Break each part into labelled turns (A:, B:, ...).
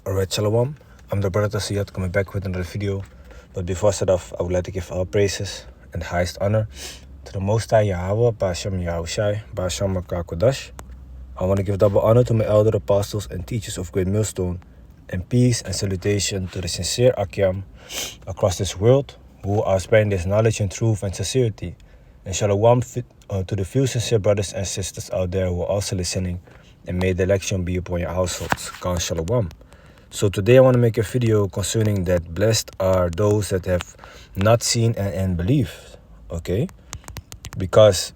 A: Alright, Shalom. I'm the brother Siyat coming back with another video. But before I start off, I would like to give all praises and highest honor to the Most High Yahweh, Ba'ashem Yahushai, Ba'ashem HaKadosh. I want to give double honor to my elder apostles and teachers of Great Millstone, and peace and salutation to the sincere Akyam across this world who are spreading this knowledge and truth and sincerity. And Shalom to the few sincere brothers and sisters out there who are also listening, and may the election be upon your households. Khan Shalom. So today I want to make a video concerning that blessed are those that have not seen and believed, okay? Because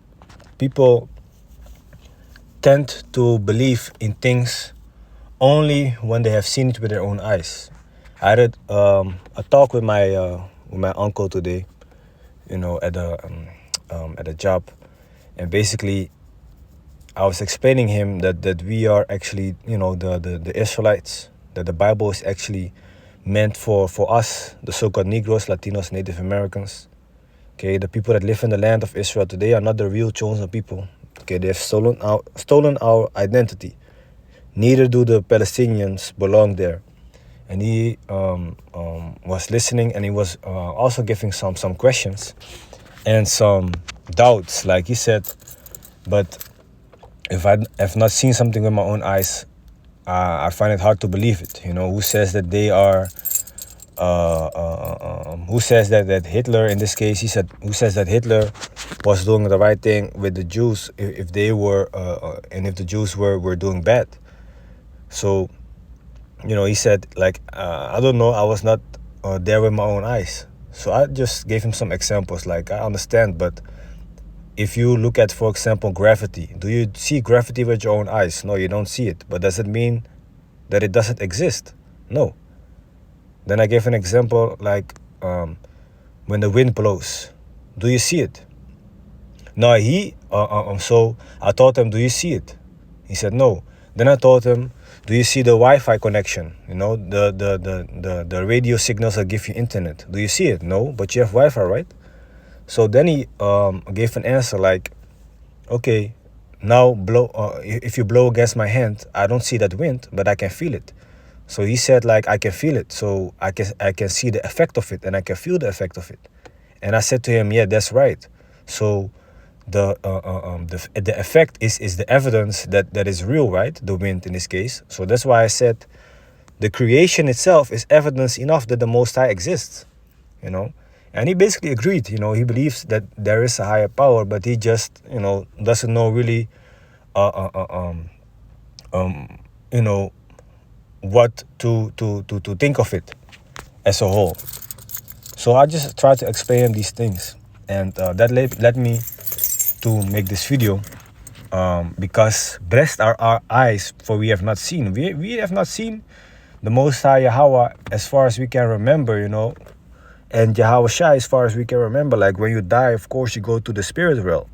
A: people tend to believe in things only when they have seen it with their own eyes. I had a talk with my uncle today, at a job, and basically I was explaining him that we are actually, the Israelites, that the Bible is actually meant for us, the so-called Negroes, Latinos, Native Americans. Okay, the people that live in the land of Israel today are not the real chosen people. Okay, they have stolen our identity. Neither do the Palestinians belong there. And he was listening, and he was also giving some questions and some doubts. Like he said, but if I have not seen something with my own eyes, I find it hard to believe it. Who says that they are, who says that Hitler, in this case, who says that Hitler was doing the right thing with the Jews if they were, and if the Jews were doing bad. So, he said, I don't know, I was not there with my own eyes. So I just gave him some examples, I understand, but if you look at, for example, gravity, do you see gravity with your own eyes? No, you don't see it. But does it mean that it doesn't exist? No. Then I gave an example when the wind blows. Do you see it? No, so I told him, do you see it? He said, no. Then I told him, do you see the Wi-Fi connection? The radio signals that give you internet. Do you see it? No, but you have Wi-Fi, right? So then he gave an answer okay, now if you blow against my hand, I don't see that wind, but I can feel it. So he said I can feel it, so I can see the effect of it, and I can feel the effect of it. And I said to him, yeah, that's right. So the effect is the evidence that is real, right? The wind in this case. So that's why I said the creation itself is evidence enough that the Most High exists, And he basically agreed, he believes that there is a higher power, but he just, doesn't know really, what to think of it as a whole. So I just tried to explain these things, and that led me to make this video, because blessed are our eyes, for we have not seen. We have not seen the Most High Yahweh as far as we can remember, And Yahweh Shai, as far as we can remember, when you die, of course, you go to the spirit world,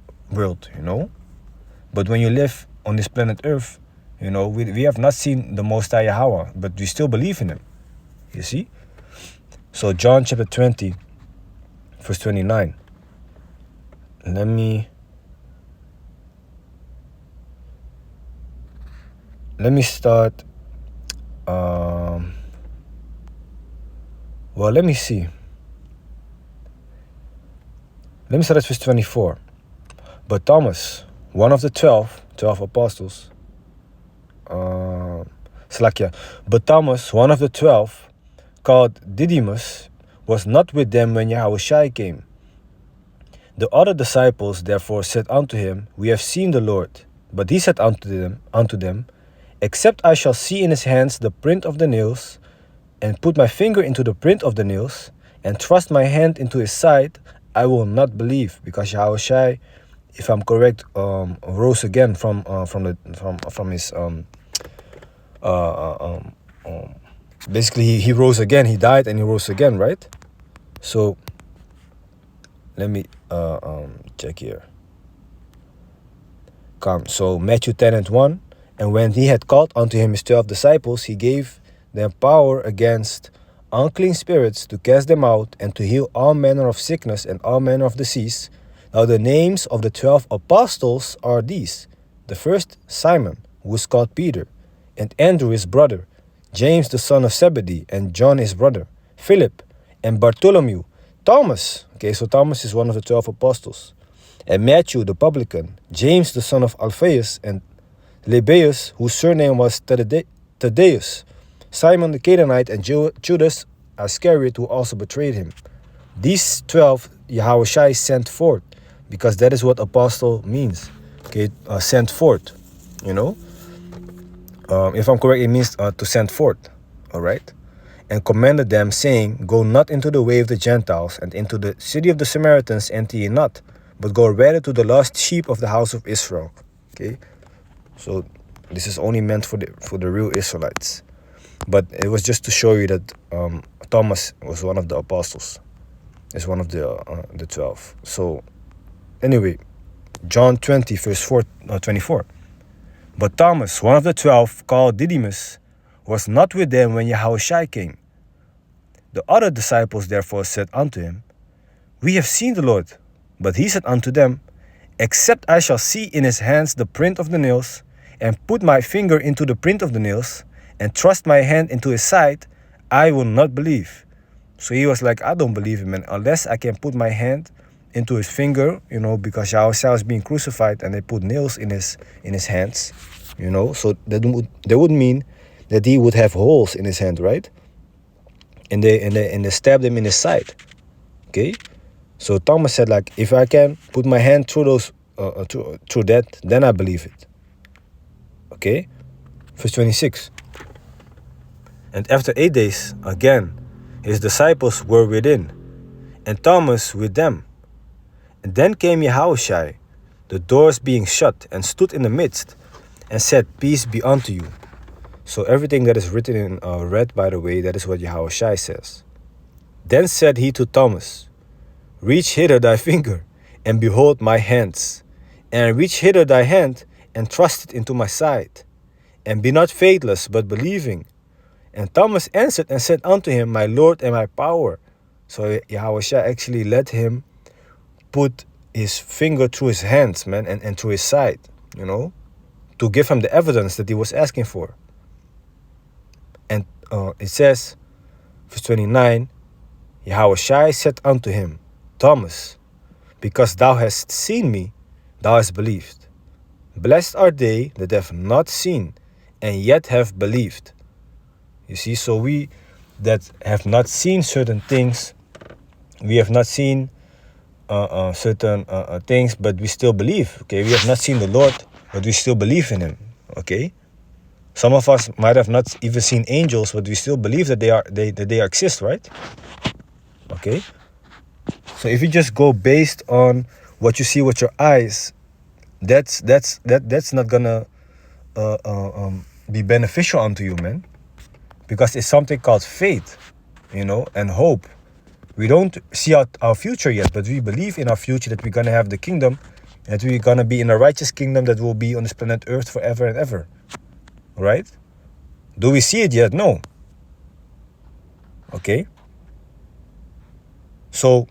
A: But when you live on this planet Earth, we have not seen the Most High Yahweh, but we still believe in him, you see? So John chapter 20, verse 29. Let me start, let me see. Let me start at verse 24. But Thomas, one of the 12 apostles, but Thomas, one of the 12, called Didymus, was not with them when Yahushua came. The other disciples therefore said unto him, we have seen the Lord. But he said unto them, except I shall see in his hands the print of the nails, and put my finger into the print of the nails, and thrust my hand into his side, I will not believe. Because Yahushua, if I'm correct, rose again from his basically he rose again. He died and he rose again, right? So let me check here. So Matthew 10:1, and when he had called unto him his 12 disciples, he gave them power against unclean spirits to cast them out, and to heal all manner of sickness and all manner of disease. Now the names of the 12 apostles are these: the first, Simon, who is called Peter, and Andrew his brother, James the son of Zebedee, and John his brother, Philip, and Bartholomew, Thomas, okay, so Thomas is one of the 12 apostles, and Matthew the publican, James the son of Alphaeus, and Lebbaeus, whose surname was Thaddeus, Simon the Canaanite, and Judas Iscariot, who also betrayed him. These 12 Yahushua sent forth, because that is what apostle means, okay, sent forth, you know. If I'm correct, it means to send forth, all right? And commanded them, saying, Go not into the way of the Gentiles, and into the city of the Samaritans enter ye not, but go rather to the lost sheep of the house of Israel. Okay, so this is only meant for the real Israelites. But it was just to show you that Thomas was one of the apostles. Is one of the 12. So anyway, John 20, verse 24. But Thomas, one of the 12, called Didymus, was not with them when Yahushua came. The other disciples therefore said unto him, We have seen the Lord. But he said unto them, Except I shall see in his hands the print of the nails, and put my finger into the print of the nails, and thrust my hand into his side, I will not believe. So he was like, I don't believe him, and unless I can put my hand into his finger, you know, because Yahushua was being crucified and they put nails in his hands, you know, so that would mean that he would have holes in his hand, right? And they stabbed him in his side. Okay, so Thomas said, like, if I can put my hand through those through that, then I believe it. Okay, verse 26. And after 8 days, again, his disciples were within, and Thomas with them. And then came Yahushua, the doors being shut, and stood in the midst, and said, Peace be unto you. So everything that is written in red, by the way, that is what Yahushua says. Then said he to Thomas, Reach hither thy finger, and behold my hands, and reach hither thy hand, and thrust it into my side, and be not faithless, but believing. And Thomas answered and said unto him, My Lord and my power. So Yahushua actually let him put his finger through his hands, man, and through his side, you know, to give him the evidence that he was asking for. And it says, verse 29, Yahushua said unto him, Thomas, because thou hast seen me, thou hast believed. Blessed are they that have not seen, and yet have believed. You see, so we that have not seen certain things, we have not seen certain things, but we still believe. Okay, we have not seen the Lord, but we still believe in him. Okay, some of us might have not even seen angels, but we still believe that they exist, right? Okay, so if you just go based on what you see with your eyes, that's not gonna be beneficial unto you, man, because it's something called faith, you know, and hope. We don't see our future yet, but we believe in our future that we're gonna have the kingdom, that we're gonna be in a righteous kingdom that will be on this planet Earth forever and ever. Right? Do we see it yet? No. Okay. So,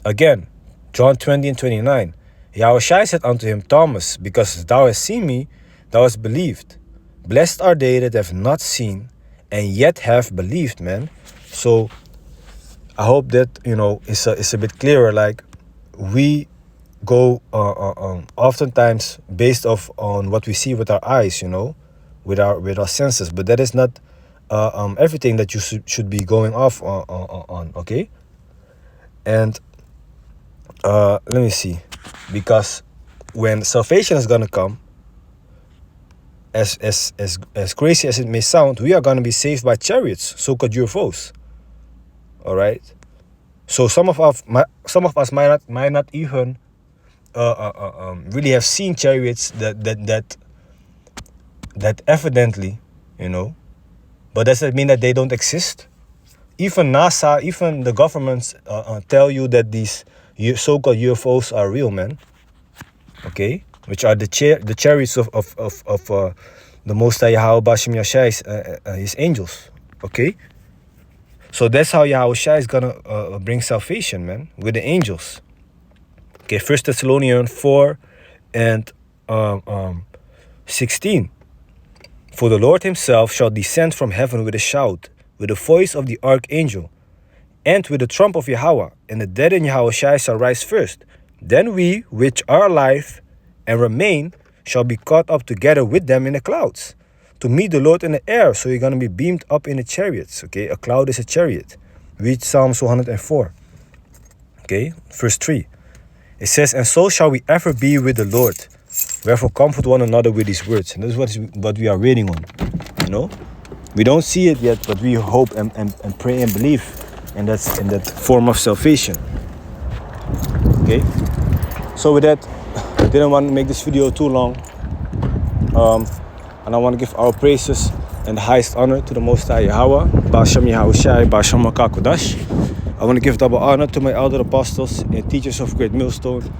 A: again, John 20 and 29. Yahushua said unto him, Thomas, because thou hast seen me, thou hast believed. Blessed are they that have not seen, and yet have believed, man. So, I hope that, you know, it's a bit clearer. Like, we go oftentimes based off on what we see with our eyes, you know, with our senses, but that is not everything that you should be going off on. Okay, and let me see, because when salvation is gonna come, as crazy as it may sound, we are gonna be saved by chariots, so-called UFOs. All right, so some of us might not even really have seen chariots that evidently, you know, but does that mean that they don't exist? Even NASA, even the governments tell you that these so-called UFOs are real, man. Okay, which are the chariots of the Most High Yahweh Bashim Yashai, his angels. Okay, so that's how Yahushua is gonna bring salvation, man, with the angels. Okay, 1 Thessalonians 4 and 16. For the Lord himself shall descend from heaven with a shout, with the voice of the archangel, and with the trump of Yahweh, and the dead in Yahushua shall rise first. Then we, which are alive and remain, shall be caught up together with them in the clouds, to meet the Lord in the air. So you're going to be beamed up in the chariots, okay? A cloud is a chariot. Read Psalms 104, okay? Verse 3. It says, and so shall we ever be with the Lord. Wherefore comfort one another with these words. And this is what we are reading on, you know? We don't see it yet, but we hope and pray and believe in that form of salvation. Okay? So with that, I didn't want to make this video too long. And I want to give our praises and the highest honor to the Most High Yahweh, Ba'ashem Yahushai, Ba'ashem HaKakodash. I want to give double honor to my elder apostles and teachers of Great Millstone,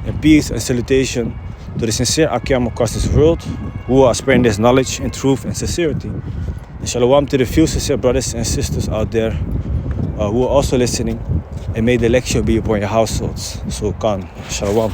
A: and peace and salutation to the sincere Akim across this world who are spreading this knowledge and truth and sincerity. And shalom to the few sincere brothers and sisters out there who are also listening, and may the lecture be upon your households. So Khan, shalom.